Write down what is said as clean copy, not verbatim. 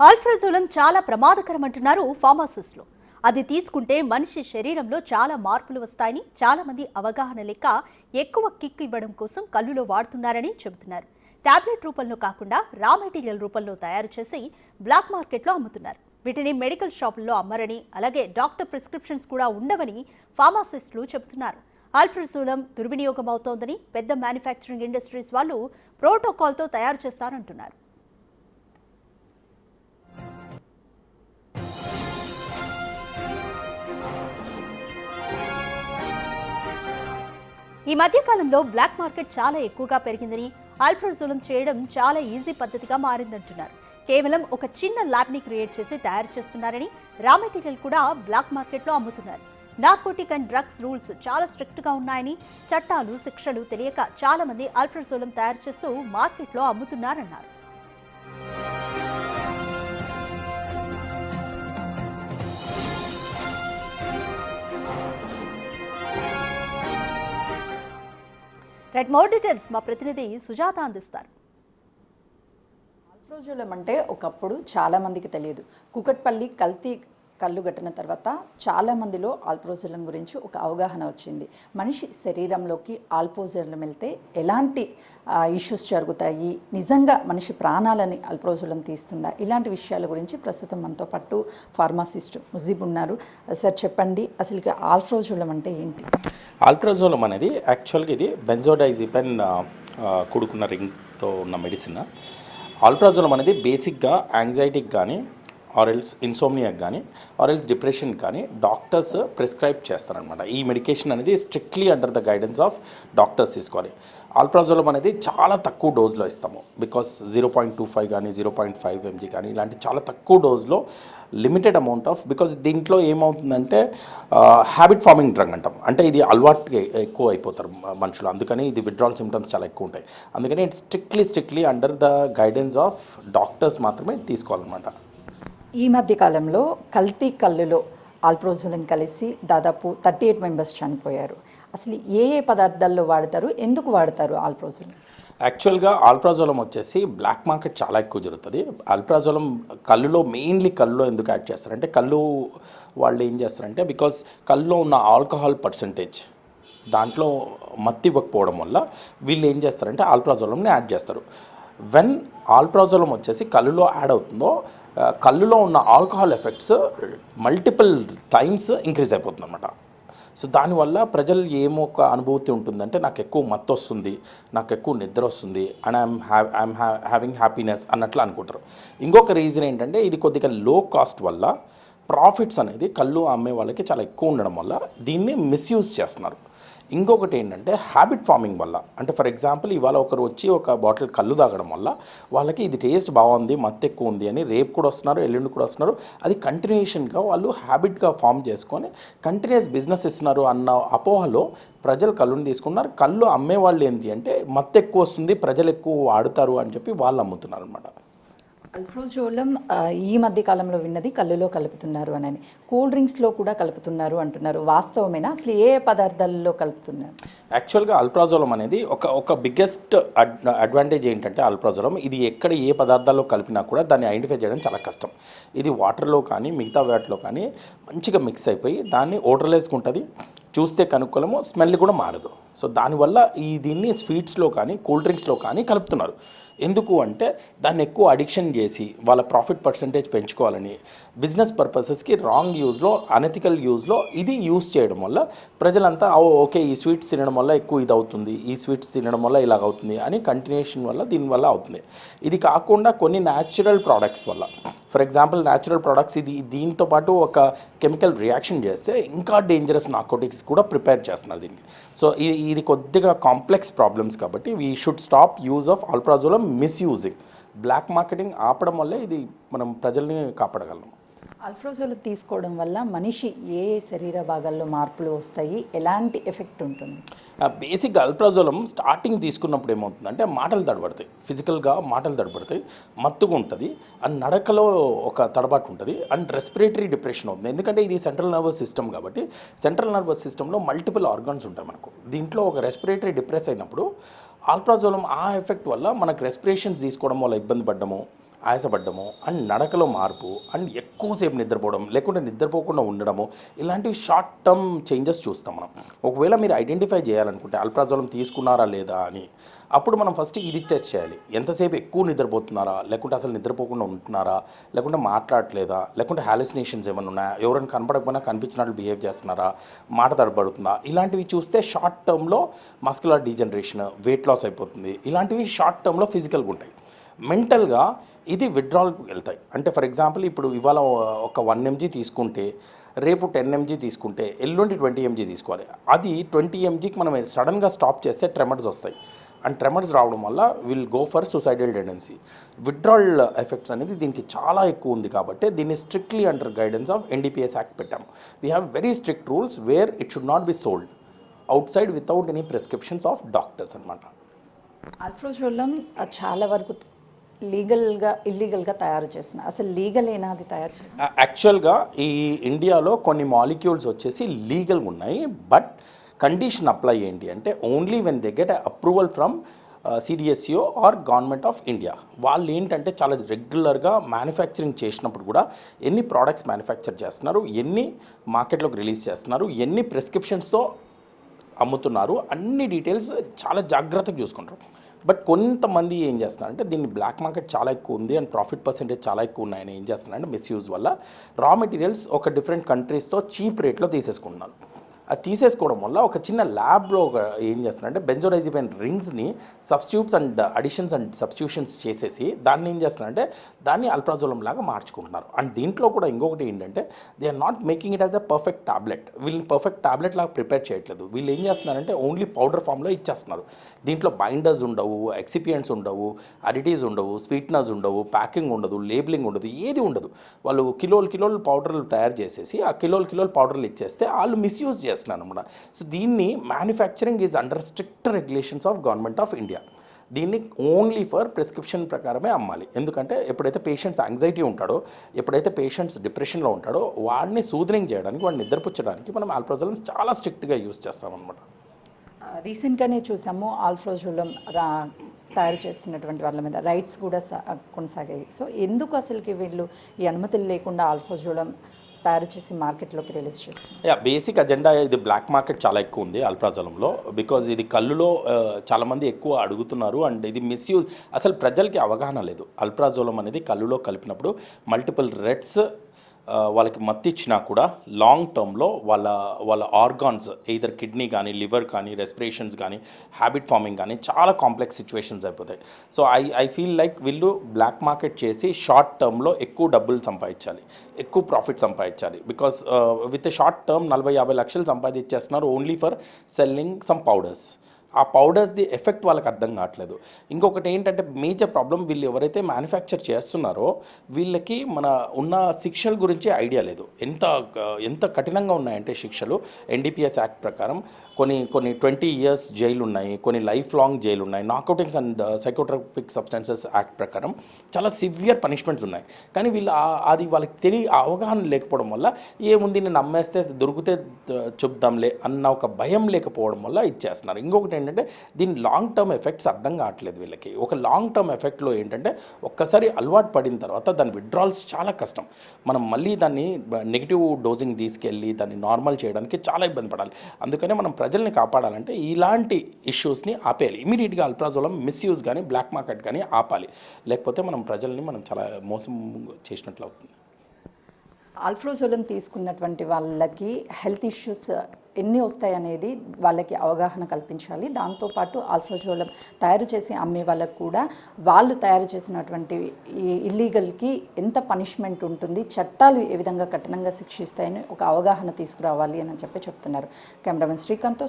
Alprazolam చాలా ప్రమాదకరమంటున్నారు ఫార్మాసిస్టులు. అది తీసుకుంటే మనిషి శరీరంలో చాలా మార్పులు వస్తాయని చాలా మంది అవగాహన లేక ఎక్కువ కిక్ ఇవ్వడం కోసం కళ్ళులో వాడుతున్నారని చెబుతున్నారు. టాబ్లెట్ రూపంలో కాకుండా రా మెటీరియల్ రూపంలో తయారు చేసి బ్లాక్ మార్కెట్లో అమ్ముతున్నారు. వీటిని మెడికల్ షాపుల్లో అమ్మరని, అలాగే డాక్టర్ ప్రిస్క్రిప్షన్స్ కూడా ఉండవని ఫార్మాసిస్టులు చెబుతున్నారు. ఆల్ఫ్రాజోలం దుర్వినియోగం అవుతోందని పెద్ద మ్యానుఫ్యాక్చరింగ్ ఇండస్ట్రీస్ వాళ్ళు ప్రోటోకాల్తో తయారు చేస్తారంటున్నారు. ఈ మధ్యకాలంలో బ్లాక్ మార్కెట్ చాలా ఎక్కువగా పెరిగిందని, ఆల్ఫ్రాజోలం చేయడం చాలా ఈజీ పద్ధతిగా మారిందంటున్నారు. కేవలం ఒక చిన్న ల్యాబ్ని క్రియేట్ చేసి తయారు చేస్తున్నారని, రా మెటీరియల్ కూడా బ్లాక్ మార్కెట్లో అమ్ముతున్నారు. నార్కోటిక్ అండ్ డ్రగ్స్ రూల్స్ చాలా స్ట్రిక్ట్గా ఉన్నాయని, చట్టాలు శిక్షలు తెలియక చాలా మంది ఆల్ఫ్రాజోలం తయారు చేస్తూ మార్కెట్లో అమ్ముతున్నారన్నారు. మోర్ డీటెయిల్స్ మా ప్రతినిధి సుజాత అందిస్తారు. ఆల్ఫ్రాజోలం అంటే ఒకప్పుడు చాలా మందికి తెలియదు. కూకట్పల్లి కల్తీ కళ్ళు గట్టిన తర్వాత చాలా మందిలో ఆల్ఫ్రాజోలం గురించి ఒక అవగాహన వచ్చింది. మనిషి శరీరంలోకి ఆల్ఫ్రాజోలం వెళ్తే ఎలాంటి ఇష్యూస్ జరుగుతాయి, నిజంగా మనిషి ప్రాణాలని ఆల్ఫ్రాజోలం తీస్తుందా, ఇలాంటి విషయాల గురించి ప్రస్తుతం మనతో పాటు ఫార్మాసిస్ట్ ముజీబ్ ఉన్నారు. సార్ చెప్పండి, అసలు ఆల్ఫ్రాజోలం అంటే ఏంటి? ఆల్ప్రాజోలం అనేది యాక్చువల్గా ఇది బెంజోడైజిపెన్ కూడుకున్న రింగ్తో ఉన్న మెడిసిన్. ఆల్ప్రాజోలం అనేది బేసిక్గా యాంగ్జైటీకి కానీ, ఆరెల్స్ ఇన్సోమ్నియాకి కానీ, ఆరెల్స్ డిప్రెషన్కి కానీ డాక్టర్స్ ప్రిస్క్రైబ్ చేస్తారనమాట. ఈ మెడికేషన్ అనేది strictly under the guidance of doctors తీసుకోవాలి. ఆల్ప్రాజోలం అనేది చాలా తక్కువ డోజ్లో ఇస్తాము. బికాస్ 0.25 కానీ 0.5 mg కానీ ఇలాంటి చాలా తక్కువ డోజ్లో లిమిటెడ్ అమౌంట్ ఆఫ్, బికాజ్ దీంట్లో ఏమవుతుందంటే హ్యాబిట్ ఫార్మింగ్ డ్రగ్ అంటాం. అంటే ఇది అలవాటుగా ఎక్కువ అయిపోతారు మనుషులు, అందుకని ఇది విత్డ్రాల్ సిమ్టమ్స్ చాలా ఎక్కువ ఉంటాయి. అందుకని it's strictly under the guidance of doctors మాత్రమే తీసుకోవాలన్నమాట. ఈ మధ్య కాలంలో కల్తీ కళ్ళులో ఆల్ప్రాజోలం కలిసి దాదాపు 38 మెంబర్స్ చనిపోయారు. అసలు ఏ పదార్థాల్లో వాడతారు, ఎందుకు వాడతారు ఆల్ప్రాజోలం? యాక్చువల్గా ఆల్ప్రాజోలం వచ్చేసి బ్లాక్ మార్కెట్ చాలా ఎక్కువ జరుగుతుంది. ఆల్ప్రాజోలం కళ్ళులో మెయిన్లీ కళ్ళులో ఎందుకు యాడ్ చేస్తారంటే, కళ్ళు వాళ్ళు ఏం చేస్తారంటే బికాస్ కళ్ళులో ఉన్న ఆల్కహాల్ పర్సంటేజ్ దాంట్లో మత్తి ఇవ్వకపోవడం వల్ల వీళ్ళు ఏం చేస్తారంటే ఆల్ప్రాజోలంని యాడ్ చేస్తారు. వెన్ ఆల్ప్రాజోలం వచ్చేసి కళ్ళులో యాడ్ అవుతుందో కళ్ళులో ఉన్న alcohol effects multiple times increase అయిపోతుంది అన్నమాట. సో దానివల్ల ప్రజలు ఏమొక అనుభూతి ఉంటుందంటే, నాకు ఎక్కువ మత్తు వస్తుంది, నాకు ఎక్కువ నిద్ర వస్తుంది అండ్ ఐఎమ్ హ్యావింగ్ హ్యాపీనెస్ అన్నట్లు అనుకుంటారు. ఇంకొక రీజన్ ఏంటంటే, ఇది కొద్దిగా లో కాస్ట్ వల్ల ప్రాఫిట్స్ అనేది కళ్ళు అమ్మే వాళ్ళకి చాలా ఎక్కువ ఉండడం వల్ల దీన్ని మిస్యూజ్ చేస్తున్నారు. ఇంకొకటి ఏంటంటే హ్యాబిట్ ఫార్మింగ్ వల్ల, అంటే ఫర్ ఎగ్జాంపుల్ ఇవాళ ఒకరు వచ్చి ఒక బాటిల్ కళ్ళు తాగడం వల్ల వాళ్ళకి ఇది టేస్ట్ బాగుంది, మత్తు ఎక్కువ ఉంది అని రేపు కూడా వస్తున్నారు, ఎల్లుండి కూడా వస్తున్నారు. అది కంటిన్యూషన్గా వాళ్ళు హ్యాబిట్గా ఫామ్ చేసుకొని కంటిన్యూస్ బిజినెస్ ఇస్తున్నారు అన్న అపోహలో ప్రజలు కళ్ళుని తీసుకున్నారు. కళ్ళు అమ్మే వాళ్ళు ఏంటి అంటే మత్తు ఎక్కువ వస్తుంది, ప్రజలు ఎక్కువ వాడుతారు అని చెప్పి వాళ్ళు అమ్ముతున్నారు అనమాట. ఆల్ఫ్రాజోలం ఈ మధ్య కాలంలో విన్నది కళ్ళులో కలుపుతున్నారు అని, కూల్ డ్రింక్స్లో కూడా కలుపుతున్నారు అంటున్నారు. వాస్తవమేనా? అసలు ఏ పదార్థాల్లో కలుపుతున్నారు? యాక్చువల్గా ఆల్ప్రాజోలం అనేది ఒక బిగ్గెస్ట్ అడ్వాంటేజ్ ఏంటంటే, ఆల్ప్రాజోలం ఇది ఎక్కడ ఏ పదార్థాల్లో కలిపినా కూడా దాన్ని ఐడెంటిఫై చేయడం చాలా కష్టం. ఇది వాటర్లో కానీ మిగతా వాటిలో కానీ మంచిగా మిక్స్ అయిపోయి దాన్ని ఓటర్లెస్గా ఉంటుంది, చూస్తే కనుక్కోలేము, స్మెల్ కూడా మారదు. సో దానివల్ల దీన్ని స్వీట్స్లో కానీ కూల్ డ్రింక్స్లో కానీ కలుపుతున్నారు. ఎందుకు అంటే దాన్ని ఎక్కువ అడిక్షన్ చేసి వాళ్ళ ప్రాఫిట్ పర్సంటేజ్ పెంచుకోవాలని బిజినెస్ పర్పసెస్కి రాంగ్ యూజ్లో, అనెథికల్ యూజ్లో ఇది యూజ్ చేయడం వల్ల ప్రజలంతా ఓకే ఈ స్వీట్స్ తినడం వల్ల ఎక్కువ ఇది అవుతుంది, ఈ స్వీట్స్ తినడం వల్ల ఇలాగ అవుతుంది అని కంటిన్యూషన్ వల్ల దీనివల్ల అవుతుంది. ఇది కాకుండా కొన్ని న్యాచురల్ ప్రోడక్ట్స్ వల్ల, ఫర్ ఎగ్జాంపుల్ న్యాచురల్ ప్రోడక్ట్స్ దీంతో పాటు ఒక కెమికల్ రియాక్షన్ చేస్తే ఇంకా డేంజరస్ నార్కోటిక్స్ కూడా ప్రిపేర్ చేస్తున్నారు దీనికి. సో ఇది కొద్దిగా కాంప్లెక్స్ ప్రాబ్లమ్స్ కాబట్టి we should stop use of alprazolam misusing. Black marketing ఆపడం వల్లే ఇది మనం ప్రజల్ని కాపాడగలం. ఆల్ఫ్రాజోలం తీసుకోవడం వల్ల మనిషి ఏ శరీర భాగాల్లో మార్పులు వస్తాయి, ఎలాంటి ఎఫెక్ట్ ఉంటుంది? బేసిక్గా ఆల్ప్రాజోలం స్టార్టింగ్ తీసుకున్నప్పుడు ఏమవుతుందంటే మాటలు తడబడతాయి, ఫిజికల్గా మాటలు తడబడతాయి, మత్తుగా ఉంటుంది అండ్ నడకలో ఒక తడబాటు ఉంటుంది అండ్ రెస్పిరేటరీ డిప్రెషన్ అవుతుంది. ఎందుకంటే ఇది సెంట్రల్ నర్వస్ సిస్టమ్ కాబట్టి సెంట్రల్ నర్వస్ సిస్టంలో మల్టిపుల్ ఆర్గన్స్ ఉంటాయి మనకు. దీంట్లో ఒక రెస్పిరేటరీ డిప్రెస్ అయినప్పుడు ఆల్ప్రాజోలం ఆ ఎఫెక్ట్ వల్ల మనకు రెస్పిరేషన్స్ తీసుకోవడం వల్ల ఇబ్బంది పడ్డము ఆయాసపడ్డము అండ్ నడకలో మార్పు అండ్ ఎక్కువసేపు నిద్రపోవడం లేకుంటే నిద్రపోకుండా ఉండడము ఇలాంటివి షార్ట్ టర్మ్ చేంజెస్ చూస్తాం మనం. ఒకవేళ మీరు ఐడెంటిఫై చేయాలనుకుంటే అల్ప్రాజోలం తీసుకున్నారా లేదా అని, అప్పుడు మనం ఫస్ట్ ఇది టెస్ట్ చేయాలి. ఎంతసేపు ఎక్కువ నిద్రపోతున్నారా, లేకుంటే అసలు నిద్రపోకుండా ఉంటున్నారా, లేకుంటే మాట్లాడట్లేదా, లేకుంటే హాలుసినేషన్స్ ఏమైనా ఉన్నాయా, ఎవరైనా కనపడకపోయినా కనిపించినట్లు బిహేవ్ చేస్తున్నారా, మాట తడబడుతుందా, ఇలాంటివి చూస్తే షార్ట్ టర్మ్లో మస్కులర్ డీజనరేషన్, వెయిట్ లాస్ అయిపోతుంది. ఇలాంటివి షార్ట్ టర్మ్లో ఫిజికల్గా ఉంటాయి. మెంటల్గా ఇది విత్డ్రాల్కి వెళ్తాయి. అంటే ఫర్ ఎగ్జాంపుల్ ఇప్పుడు ఇవాళ ఒక 1 mg తీసుకుంటే రేపు 10 mg తీసుకుంటే ఎల్లుండి 20 mg తీసుకోవాలి. అది 20 mgకి మనం సడన్గా స్టాప్ చేస్తే ట్రెమర్స్ వస్తాయి. అండ్ ట్రెమర్స్ రావడం వల్ల will go for suicidal tendency. Withdrawal effects అనేది దీనికి చాలా ఎక్కువ ఉంది కాబట్టి దీన్ని strictly under guidance of NDPS act పెట్టాము. We have very strict rules where it should not be sold outside without any prescriptions of doctors అనమాట. Alprazolam చాలా వరకు లీగల్గా ఇల్లీగల్గా తయారు చేస్తున్నారు. అసలు లీగల్ ఏనా అది తయారు చేయడం? యాక్చువల్గా ఈ ఇండియాలో కొన్ని మాలిక్యూల్స్ వచ్చేసి లీగల్గా ఉన్నాయి. బట్ కండిషన్ అప్లై ఏంటి అంటే only when they get approval from CDSCO or government of India. వాళ్ళు ఏంటంటే చాలా రెగ్యులర్గా మ్యానుఫ్యాక్చరింగ్ చేసినప్పుడు కూడా ఎన్ని ప్రోడక్ట్స్ మ్యానుఫ్యాక్చర్ చేస్తున్నారు, ఎన్ని మార్కెట్లోకి రిలీజ్ చేస్తున్నారు, ఎన్ని ప్రిస్క్రిప్షన్స్తో అమ్ముతున్నారు, అన్ని డీటెయిల్స్ చాలా జాగ్రత్తగా చూసుకుంటారు. బట్ కొంతమంది ఏం చేస్తున్నారంటే దీన్ని బ్లాక్ మార్కెట్ చాలా ఎక్కువ ఉంది అండ్ ప్రాఫిట్ పర్సెంటేజ్ చాలా ఎక్కువ ఉన్నాయని ఏం చేస్తున్నారంటే మిస్యూజ్ వల్ల రా మెటీరియల్స్ ఒక డిఫరెంట్ కంట్రీస్తో చీప్ రేట్లో తీసేసుకుంటున్నారు. అది తీసేసుకోవడం వల్ల ఒక చిన్న ల్యాబ్లో ఏం చేస్తున్నారంటే బెంజోడైజిపైన్ రింగ్స్ని substitutes and additions and substitutions చేసేసి దాన్ని ఏం చేస్తున్నారంటే దాన్ని అల్ప్రాజోలం లాగా మార్చుకుంటున్నారు. అండ్ దీంట్లో కూడా ఇంకొకటి ఏంటంటే they are not making it as a perfect tablet. వీళ్ళని పర్ఫెక్ట్ టాబ్లెట్ లాగా ప్రిపేర్ చేయట్లేదు. వీళ్ళు ఏం చేస్తున్నారంటే ఓన్లీ పౌడర్ ఫామ్లో ఇచ్చేస్తున్నారు. దీంట్లో బైండర్స్ ఉండవు, ఎక్సిపియంట్స్ ఉండవు, అడిటివ్స్ ఉండవు, స్వీట్నర్స్ ఉండవు, ప్యాకింగ్ ఉండదు, లేబులింగ్ ఉండదు, ఏది ఉండదు. వాళ్ళు కిలోలు పౌడర్లు తయారు చేసేసి ఆ కిలోలు పౌడర్లు ఇచ్చేస్తే వాళ్ళు మిస్యూజ్ చేస్తున్నారు అనమాట. సో దీన్ని manufacturing is under strict regulations of government of India. దీన్ని ఓన్లీ ఫర్ ప్రిస్క్రిప్షన్ ప్రకారమే అమ్మాలి. ఎందుకంటే ఎప్పుడైతే పేషెంట్స్ యాంగ్జైటీ ఉంటాడో, ఎప్పుడైతే పేషెంట్స్ డిప్రెషన్లో ఉంటాడో వాడిని సూదరింగ్ చేయడానికి, వాడిని నిద్రపుచ్చడానికి మనం అల్ప్రాజోలం చాలా స్ట్రిక్ట్గా యూజ్ చేస్తామన్నమాట. రీసెంట్గానే చూసాము అల్ప్రోజోలం తయారు చేస్తున్నటువంటి వాళ్ళ మీద రైట్స్ కూడా కొనసాగాయి. సో ఎందుకు అసలుకి వీళ్ళు ఈ అనుమతులు లేకుండా అల్ప్రోజోలం తయారు చేసి మార్కెట్లోకి రిలీజ్ చేస్తారు? బేసిక్ అజెండా ఇది బ్లాక్ మార్కెట్ చాలా ఎక్కువ ఉంది అల్ప్రాజోలంలో. బికాజ్ ఇది కళ్ళులో చాలామంది ఎక్కువ అడుగుతున్నారు అండ్ ఇది మిస్యూజ్. అసలు ప్రజలకి అవగాహన లేదు. అల్ప్రాజోలం అనేది కళ్ళులో కలిపినప్పుడు మల్టిపుల్ రెడ్స్ వాళ్ళకి మత్తు ఇచ్చినా కూడా లాంగ్ టర్మ్లో వాళ్ళ ఆర్గాన్స్ ఎయిదర్ కిడ్నీ కానీ, లివర్ కానీ, రెస్పిరేషన్స్ కానీ, హ్యాబిట్ ఫార్మింగ్ కానీ చాలా కాంప్లెక్స్ సిచ్యువేషన్స్ అయిపోతాయి. సో ఐ ఫీల్ లైక్ వీళ్ళు బ్లాక్ మార్కెట్ చేసి షార్ట్ టర్మ్లో ఎక్కువ డబ్బులు సంపాదించాలి, ఎక్కువ ప్రాఫిట్ సంపాదించాలి. బికాస్ విత్ షార్ట్ టర్మ్ 40-50 లక్షలు సంపాదించేస్తున్నారు only for selling some powders. ఆ పౌడర్స్ది ఎఫెక్ట్ వాళ్ళకి అర్థం కావట్లేదు. ఇంకొకటి ఏంటంటే మేజర్ ప్రాబ్లం, వీళ్ళు ఎవరైతే మ్యానుఫ్యాక్చర్ చేస్తున్నారో వీళ్ళకి మన ఉన్న శిక్షల గురించి ఐడియా లేదు. ఎంత కఠినంగా ఉన్నాయంటే శిక్షలు ఎన్డీపీఎస్ యాక్ట్ ప్రకారం కొన్ని 20 years జైలు ఉన్నాయి, కొన్ని లైఫ్ లాంగ్ జైలు ఉన్నాయి. Narcotics and psychotropic substances act ప్రకారం చాలా సివియర్ పనిష్మెంట్స్ ఉన్నాయి. కానీ వీళ్ళు అది వాళ్ళకి అవగాహన లేకపోవడం వల్ల ఏముంది నేను అమ్మేస్తే దొరికితే చెప్దాంలే అన్న ఒక భయం లేకపోవడం వల్ల ఇచ్చేస్తున్నారు. ఇంకొకటి ఏంటంటే దీని లాంగ్ టర్మ్ ఎఫెక్ట్స్ అర్థం కావట్లేదు వీళ్ళకి. ఒక లాంగ్ టర్మ్ ఎఫెక్ట్లో ఏంటంటే ఒక్కసారి అలవాటు పడిన తర్వాత దాని విత్డ్రాల్స్ చాలా కష్టం. మనం మళ్ళీ దాన్ని నెగిటివ్ డోజింగ్ తీసుకెళ్ళి దాన్ని నార్మల్ చేయడానికి చాలా ఇబ్బంది పడాలి. అందుకనే మనం ప్రజల్ని కాపాడాలంటే ఇలాంటి ఇష్యూస్ని ఆపేయాలి. ఇమీడియట్గా అల్ప్రాజోలం మిస్యూజ్ కానీ బ్లాక్ మార్కెట్ కానీ ఆపాలి. లేకపోతే మనం ప్రజల్ని చాలా మోసం చేసినట్లు అవుతుంది. అల్ప్రోజోలం తీసుకున్నటువంటి వాళ్ళకి హెల్త్ ఇష్యూస్ ఎన్ని వస్తాయనేది వాళ్ళకి అవగాహన కల్పించాలి. దాంతోపాటు అల్ప్రోజోలం తయారు చేసి అమ్మే వాళ్ళకు కూడా వాళ్ళు తయారు చేసినటువంటి ఈ ఇల్లీగల్కి ఎంత పనిష్మెంట్ ఉంటుంది, చట్టాలు ఏ విధంగా కఠినంగా శిక్షిస్తాయని ఒక అవగాహన తీసుకురావాలి అని చెప్తున్నారు. కెమెరామెన్ శ్రీకాంత్తో